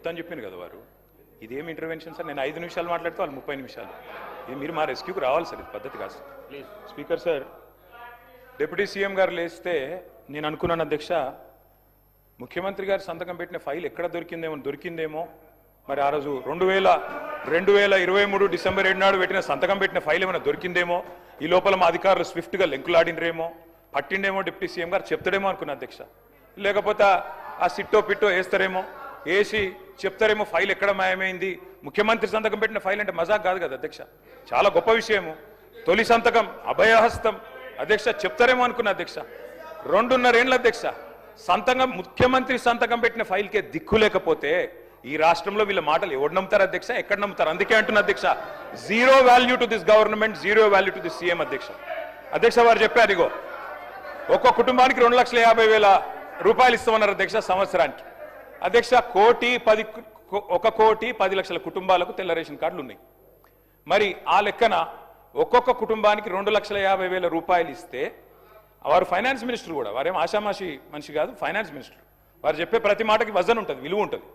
చెప్తాను చెప్పింది కదా వారు. ఇదేం ఇంటర్వెన్షన్ సార్? నేను 5 నిమిషాలు మాట్లాడితే వాళ్ళు 30 నిమిషాలు. ఇది మీరు మా రెస్క్యూకి రావాలి సార్, ఇది పద్ధతి కాదు sir. Please speaker sir, deputy CM గారు లేస్తే నేను అనుకున్నాను అధ్యక్ష, ముఖ్యమంత్రి గారు సంతకం పెట్టిన ఫైల్ ఎక్కడ దొరికిందేమో మరి ఆ రోజు 2023 డిసెంబర్ 7 నాడు సంతకం పెట్టిన ఫైల్ ఏమైనా దొరికిందేమో, ఈ లోపల మా అధికారులు స్విఫ్ట్గా లెంకులాడినరేమో, పట్టిండేమో డిప్యూటీ సీఎం గారు చెప్తాడేమో అనుకున్నా అధ్యక్ష. లేకపోతే ఆ సిట్టో పిట్టో వేస్తారేమో, వేసి చెప్తారేమో ఫైల్ ఎక్కడ మాయమైంది. ముఖ్యమంత్రి సంతకం పెట్టిన ఫైల్ అంటే మజాక్ కాదు కదా అధ్యక్ష, చాలా గొప్ప విషయము. తొలి సంతకం అభయహస్తం అధ్యక్ష, చెప్తారేమో అనుకున్నా అధ్యక్ష. 2.5 ఏళ్ళ అధ్యక్ష సంతకం, ముఖ్యమంత్రి సంతకం పెట్టిన ఫైల్కే దిక్కు లేకపోతే ఈ రాష్ట్రంలో వీళ్ళ మాటలు ఎవరు నమ్ముతారు అధ్యక్ష? ఎక్కడ నమ్ముతారు? అందుకే అంటున్నా అధ్యక్ష, zero value to this government, zero value to this CM అధ్యక్ష. అధ్యక్ష వారు చెప్పారు, ఇగో ఒక్కో కుటుంబానికి 2,50,000 రూపాయలు ఇస్తామన్నారు అధ్యక్ష సంవత్సరానికి. అధ్యక్ష 1,10,00,000 కుటుంబాలకు తెల్ల రేషన్ కార్డులు ఉన్నాయి. మరి ఆ లెక్కన ఒక్కొక్క కుటుంబానికి 2,50,000 రూపాయలు ఇస్తే, వారు ఫైనాన్స్ మినిస్టర్ కూడా, వారేం ఆషామాషి మనిషి కాదు, ఫైనాన్స్ మినిస్టర్. వారు చెప్పే ప్రతి మాటకి వజన్ ఉంటుంది, విలువ ఉంటుంది.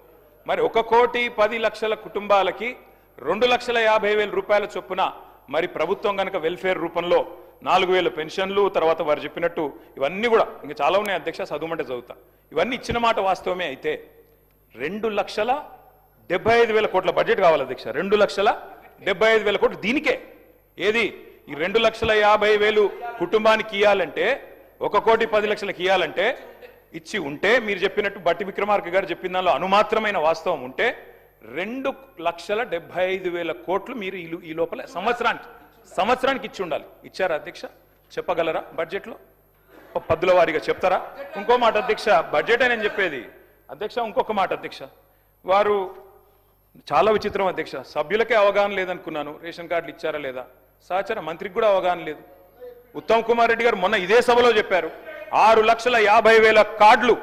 మరి 1,10,00,000 కుటుంబాలకి 2,50,000 రూపాయల చొప్పున మరి ప్రభుత్వం కనుక వెల్ఫేర్ రూపంలో 4,000 పెన్షన్లు, తర్వాత వారు చెప్పినట్టు ఇవన్నీ కూడా ఇంకా చాలా ఉన్నాయి అధ్యక్ష, చదువుమంటే చదువుతా. ఇవన్నీ ఇచ్చిన మాట వాస్తవమే అయితే 2,75,000 కోట్ల బడ్జెట్ కావాలి అధ్యక్ష. 2,75,000 కోట్లు దీనికే. ఏది ఈ 2,50,000 కుటుంబానికి ఇవ్వాలంటే, 1,10,00,000 ఇవ్వాలంటే ఇచ్చి ఉంటే, మీరు చెప్పినట్టు బట్టి విక్రమార్క గారు చెప్పిన దానిలో అనుమాత్రమైన వాస్తవం ఉంటే 2,75,000 కోట్లు మీరు ఈ లోపల సంవత్సరానికి ఇచ్చి ఉండాలి. ఇచ్చారా అధ్యక్ష? చెప్పగలరా? బడ్జెట్లో పద్దుల వారీగా చెప్తారా? ఇంకో మాట అధ్యక్ష, బడ్జెట్ అని నేను చెప్పేది అధ్యక్ష. ఇంకొక మాట అధ్యక్ష, వారు చాలా విచిత్రం అధ్యక్ష, సభ్యులకే అవగాహన లేదనుకున్నాను, రేషన్ కార్డులు ఇచ్చారా లేదా. సహచర మంత్రికి కూడా అవగాహన లేదు. ఉత్తమ్ కుమార్ రెడ్డి గారు మొన్న ఇదే సభలో చెప్పారు, 6,50,000 కార్డులు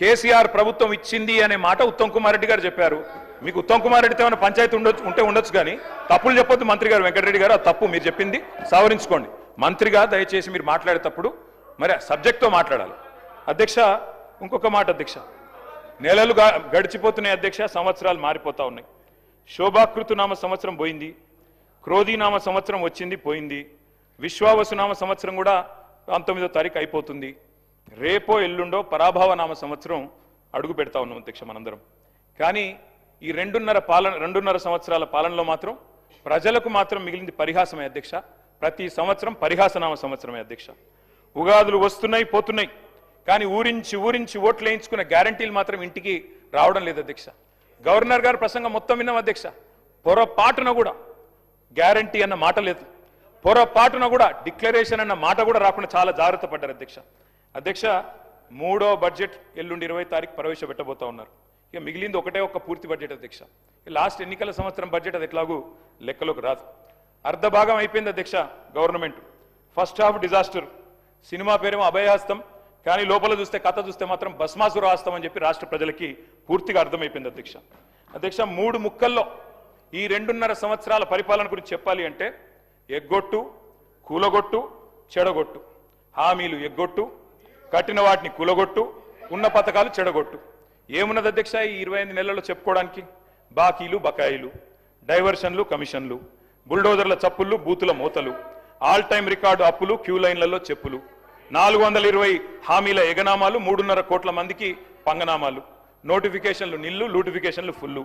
కేసీఆర్ ప్రభుత్వం ఇచ్చింది అనే మాట ఉత్తమ్ కుమార్ రెడ్డి గారు చెప్పారు. మీకు ఉత్తమ్ కుమార్ రెడ్డితో ఏమైనా పంచాయతీ ఉండొచ్చు కానీ తప్పులు చెప్పొద్దు మంత్రి గారు. వెంకటరెడ్డి గారు, ఆ తప్పు మీరు చెప్పింది సవరించుకోండి. మంత్రిగా దయచేసి మీరు మాట్లాడేటప్పుడు మరి సబ్జెక్ట్తో మాట్లాడాలి అధ్యక్ష. ఇంకొక మాట అధ్యక్ష, నెలలు గడిచిపోతున్నాయి అధ్యక్ష, సంవత్సరాలు మారిపోతా ఉన్నాయి. శోభాకృతునామ సంవత్సరం పోయింది, క్రోధీనామ సంవత్సరం వచ్చింది పోయింది, విశ్వావసునామ సంవత్సరం కూడా 19వ తారీఖు అయిపోతుంది. రేపో ఎల్లుండో పరాభవనామ సంవత్సరం అడుగు పెడతా ఉన్నాం అధ్యక్ష మనందరం. కానీ ఈ 2.5 సంవత్సరాల పాలనలో మాత్రం ప్రజలకు మాత్రం మిగిలింది పరిహాసమే అధ్యక్ష. ప్రతి సంవత్సరం పరిహాసనామ సంవత్సరమే అధ్యక్ష. ఉగాదులు వస్తున్నాయి పోతున్నాయి, కానీ ఊరించి ఓట్లు వేయించుకున్న గ్యారంటీలు మాత్రం ఇంటికి రావడం లేదు అధ్యక్ష. గవర్నర్ గారు ప్రసంగం మొత్తం విన్నాం అధ్యక్ష, పొరపాటున కూడా గ్యారంటీ అన్న మాట లేదు, పొరపాటున కూడా డిక్లరేషన్ అన్న మాట కూడా రాకుండా చాలా జాగ్రత్త పడ్డారు అధ్యక్ష. అధ్యక్ష 3వ బడ్జెట్ ఎల్లుండి 20వ తారీఖు ప్రవేశపెట్టబోతా ఉన్నారు. ఇక మిగిలింది ఒక్క పూర్తి బడ్జెట్ అధ్యక్ష. లాస్ట్ ఎన్నికల సంవత్సరం బడ్జెట్ అది ఎట్లాగూ లెక్కలోకి రాదు. అర్ధ భాగం అయిపోయింది అధ్యక్ష government. First half disaster, cinema పేరేమో అభయహస్తం, కానీ లోపల చూస్తే కథ చూస్తే మాత్రం భస్మాసుర హస్తం అని చెప్పి రాష్ట్ర ప్రజలకి పూర్తిగా అర్థమైపోయింది అధ్యక్ష. అధ్యక్ష 3 ముక్కల్లో ఈ 2.5 సంవత్సరాల పరిపాలన గురించి చెప్పాలి అంటే, ఎగ్గొట్టు, కూలగొట్టు, చెడగొట్టు. హామీలు ఎగ్గొట్టు, కట్టిన వాటిని కూలగొట్టు, ఉన్న పథకాలు చెడగొట్టు. ఏమున్నది అధ్యక్ష ఈ 25 నెలల్లో చెప్పుకోవడానికి? బాకీలు బకాయిలు, డైవర్షన్లు కమిషన్లు, బుల్డోజర్ల చప్పుళ్ళు, బూతుల మూతలు, ఆల్ టైమ్ రికార్డు అప్పులు, క్యూ లైన్లలో చెప్పులు, 420 హామీల ఎగనామాలు, 3.5 కోట్ల మందికి పంగనామాలు, నోటిఫికేషన్లు నిల్లు, లూటిఫికేషన్లు ఫుల్లు,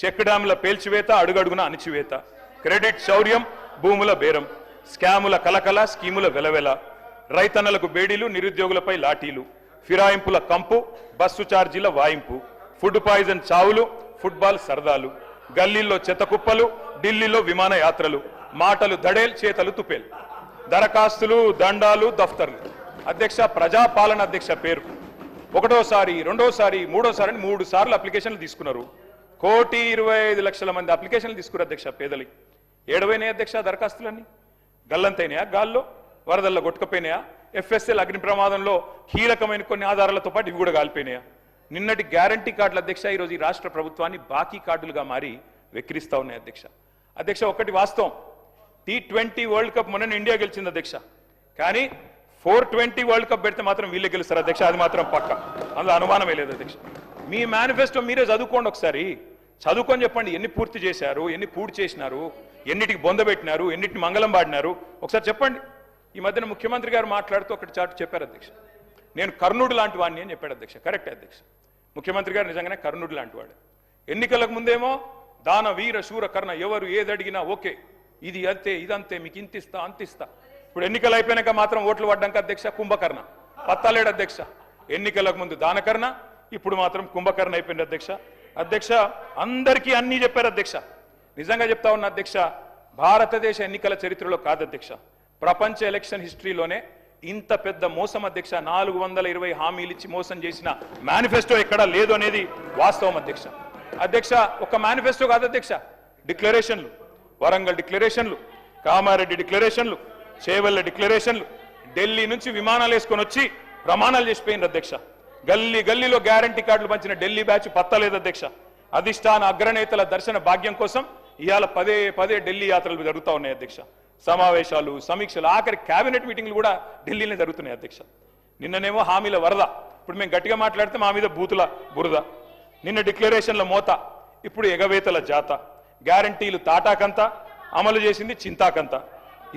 చెక్ డ్యాముల పేల్చివేత, అడుగడుగున అణిచివేత, క్రెడిట్ శౌర్యం, భూముల బేరం, స్కాముల కలకల, స్కీముల వెలవెల, రైతన్నలకు బేడీలు, నిరుద్యోగులపై లాఠీలు, ఫిరాయింపుల కంపు, బస్సు ఛార్జీల వాయింపు, ఫుడ్ పాయిజన్ చావులు, ఫుట్బాల్ సరదాలు, గల్లీల్లో చెత్త కుప్పలు, ఢిల్లీలో విమాన యాత్రలు, మాటలు దడేల్, చేతలు తుపేల్, దరఖాస్తులు, దండాలు, దఫ్తర్లు. అధ్యక్ష ప్రజాపాలన అధ్యక్ష పేరు. 1వ, 2వ, 3వ 3 సార్లు అప్లికేషన్లు తీసుకున్నారు. 1,25,00,000 మంది అప్లికేషన్లు తీసుకున్నారు అధ్యక్ష. పేదలకి ఏడవైనాయి అధ్యక్ష దరఖాస్తులన్నీ? గల్లంతైనాయా? గాల్లో వరదల్లో కొట్టుకపోయినాయా? FSL అగ్ని ప్రమాదంలో కీలకమైన కొన్ని ఆధారాలతో పాటు ఇవి కూడా కాలిపోయినాయా? నిన్నటి గ్యారంటీ కార్డులు అధ్యక్ష ఈరోజు ఈ రాష్ట్ర ప్రభుత్వాన్ని బాకీ కార్డులుగా మారి వెక్కిరిస్తా ఉన్నాయి అధ్యక్ష. అధ్యక్ష ఒకటి వాస్తవం, T20 వరల్డ్ కప్ మొన్న ఇండియా గెలిచింది అధ్యక్ష. కానీ 420 వరల్డ్ కప్ పెడితే మాత్రం వీళ్ళే గెలుస్తారు అధ్యక్ష, అది మాత్రం పక్క, అందులో అనుమానమే లేదు అధ్యక్ష. మీ మేనిఫెస్టో మీరే చదువుకోండి ఒకసారి. చదువుకొని చెప్పండి, ఎన్ని పూర్తి చేశారు, ఎన్ని పూర్తి చేసినారు, ఎన్నిటికి బొందబెట్టినారు, ఎన్నిటిని మంగళం పాడినారు, ఒకసారి చెప్పండి. ఈ మధ్యన ముఖ్యమంత్రి గారు మాట్లాడుతూ ఒకటి చాటు చెప్పారు అధ్యక్ష, నేను కర్ణుడు లాంటి వాడిని అని చెప్పాడు అధ్యక్ష. కరెక్టే అధ్యక్ష, ముఖ్యమంత్రి గారు నిజంగానే కర్ణుడు లాంటి వాడు. ఎన్నికలకు ముందేమో దాన వీర శూర కర్ణ, ఎవరు ఏది అడిగినా ఓకే, ఇది అంతే ఇదంతే, మీకు ఇంతిస్తా అంతిస్తా. ఇప్పుడు ఎన్నికలు అయిపోయినాక మాత్రం ఓట్లు పడ్డాక అధ్యక్ష కుంభకర్ణ పత్తాలేడు అధ్యక్ష. ఎన్నికలకు ముందు దానకర్ణ, ఇప్పుడు మాత్రం కుంభకర్ణ అయిపోయింది అధ్యక్ష. అధ్యక్ష అందరికీ అన్నీ చెప్పారు అధ్యక్ష. నిజంగా చెప్తా ఉన్న అధ్యక్ష, భారతదేశ ఎన్నికల చరిత్రలో కాదు అధ్యక్ష, ప్రపంచ ఎలక్షన్ హిస్టరీలోనే ఇంత పెద్ద మోసం అధ్యక్ష. 420 హామీలు ఇచ్చి మోసం చేసిన మేనిఫెస్టో ఎక్కడా లేదు అనేది వాస్తవం అధ్యక్ష. అధ్యక్ష ఒక మేనిఫెస్టో కాదు అధ్యక్ష, డిక్లరేషన్లు, వరంగల్ డిక్లరేషన్లు, కామారెడ్డి డిక్లరేషన్లు, చేవెళ్ల డిక్లరేషన్లు, ఢిల్లీ నుంచి విమానాలు వేసుకొని వచ్చి ప్రమాణాలు చేసిపోయింది అధ్యక్ష. గల్లీ గల్లీలో గ్యారంటీ కార్డులు పంచిన ఢిల్లీ బ్యాచ్ పత్తలేదు అధ్యక్ష. అధిష్టాన అగ్రనేతల దర్శన భాగ్యం కోసం ఇవాళ పదే ఢిల్లీ యాత్రలు జరుగుతూ ఉన్నాయి అధ్యక్ష. సమావేశాలు, సమీక్షలు, ఆఖరి కేబినెట్ మీటింగ్లు కూడా ఢిల్లీలో జరుగుతున్నాయి అధ్యక్ష. నిన్ననేమో హామీల వరద, ఇప్పుడు మేము గట్టిగా మాట్లాడితే మా మీద బూతుల బురద. నిన్న డిక్లరేషన్ల మోత, ఇప్పుడు ఎగవేతల జాత. గ్యారంటీలు తాటాకంత, అమలు చేసింది చింతాకంత.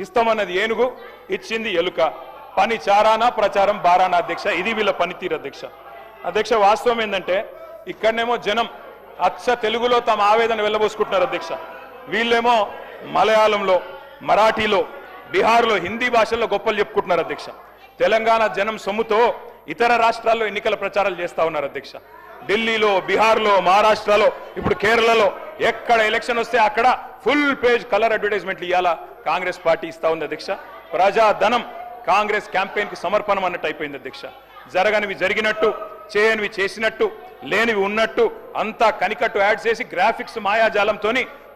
ఇస్తామన్నది ఏనుగు, ఇచ్చింది ఎలుక. పని చారానా, ప్రచారం బారానా అధ్యక్ష. ఇది వీళ్ళ పనితీరు అధ్యక్ష. అధ్యక్ష వాస్తవం ఏంటంటే ఇక్కడనేమో జనం అచ్చ తెలుగులో తమ ఆవేదన వెళ్ళబోసుకుంటున్నారు అధ్యక్ష. వీళ్ళేమో మలయాళంలో, మరాఠీలో, బీహార్లో, హిందీ భాషల్లో గొప్పలు చెప్పుకుంటున్నారు అధ్యక్ష. తెలంగాణ జనం సొమ్ముతో ఇతర రాష్ట్రాల్లో ఎన్నికల ప్రచారాలు చేస్తా ఉన్నారు అధ్యక్ష. ఢిల్లీలో, బీహార్లో, మహారాష్ట్రలో, ఇప్పుడు కేరళలో ఎక్కడ ఎలక్షన్ వస్తే అక్కడ ఫుల్ పేజ్ కలర్ అడ్వర్టైజ్మెంట్లు ఇవ్వాలా కాంగ్రెస్ పార్టీ ఇస్తా ఉంది అధ్యక్ష. ప్రజాధనం కాంగ్రెస్ క్యాంపెయిన్ కు సమర్పణం అన్నట్టు అయిపోయింది అధ్యక్ష. జరగనివి జరిగినట్టు, చేయనివి చేసినట్టు, లేనివి ఉన్నట్టు అంతా కనికట్టు యాడ్ చేసి గ్రాఫిక్స్ మాయాజాలంతో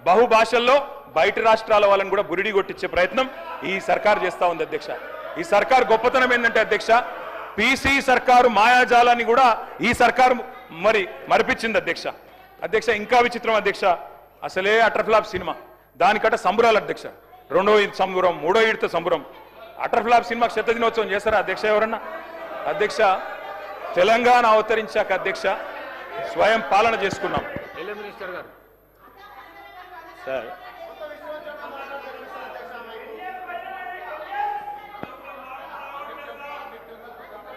బహుభాషల్లో బయట రాష్ట్రాల వాళ్ళని కూడా బురిడి కొట్టించే ప్రయత్నం ఈ సర్కార్ చేస్తా ఉంది అధ్యక్ష. ఈ సర్కార్ గొప్పతనం ఏంటంటే అధ్యక్ష, పీసీ సర్కారు మాయాజాలాన్ని కూడా ఈ సర్కారు మరిపించింది అధ్యక్ష. అధ్యక్ష ఇంకా విచిత్రం అధ్యక్ష, అసలే అటర్ఫ్లాప్ సినిమా, దానికట సంబరాలు అధ్యక్ష. రెండో సంబరం, మూడో ఈడితో సంబరం. అటర్ఫ్లాప్ సినిమాకి శత దినోత్సవం చేస్తారా అధ్యక్ష ఎవరన్నా? అధ్యక్ష తెలంగాణ అవతరించాక అధ్యక్ష స్వయం పాలన చేసుకున్నాం. సార్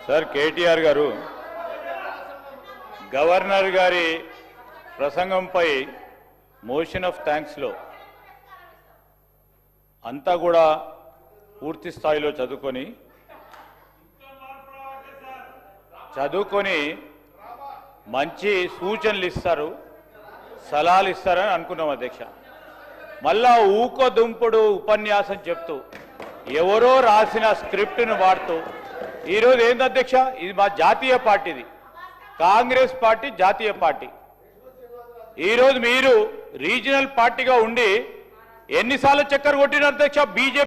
సార్ కేటీఆర్ గారు గవర్నర్ గారి ప్రసంగంపై మోషన్ ఆఫ్ థ్యాంక్స్లో అంతా కూడా పూర్తి స్థాయిలో చదువుకొని మంచి సూచనలు ఇస్తారు, సలహాలు ఇస్తారని అనుకున్నాం అధ్యక్ష. మళ్ళా ఊకోదుంపుడు ఉపన్యాసం చెప్తూ ఎవరో రాసిన స్క్రిప్ట్ను వాడుతూ ఈరోజు ఏంది అధ్యక్ష, ఇది మా జాతీయ పార్టీది, కాంగ్రెస్ పార్టీ జాతీయ పార్టీ. ఈరోజు మీరు రీజనల్ పార్టీగా ఉండి ఎన్నిసార్లు చక్కర్ కొట్టిన అధ్యక్ష బీజేపీ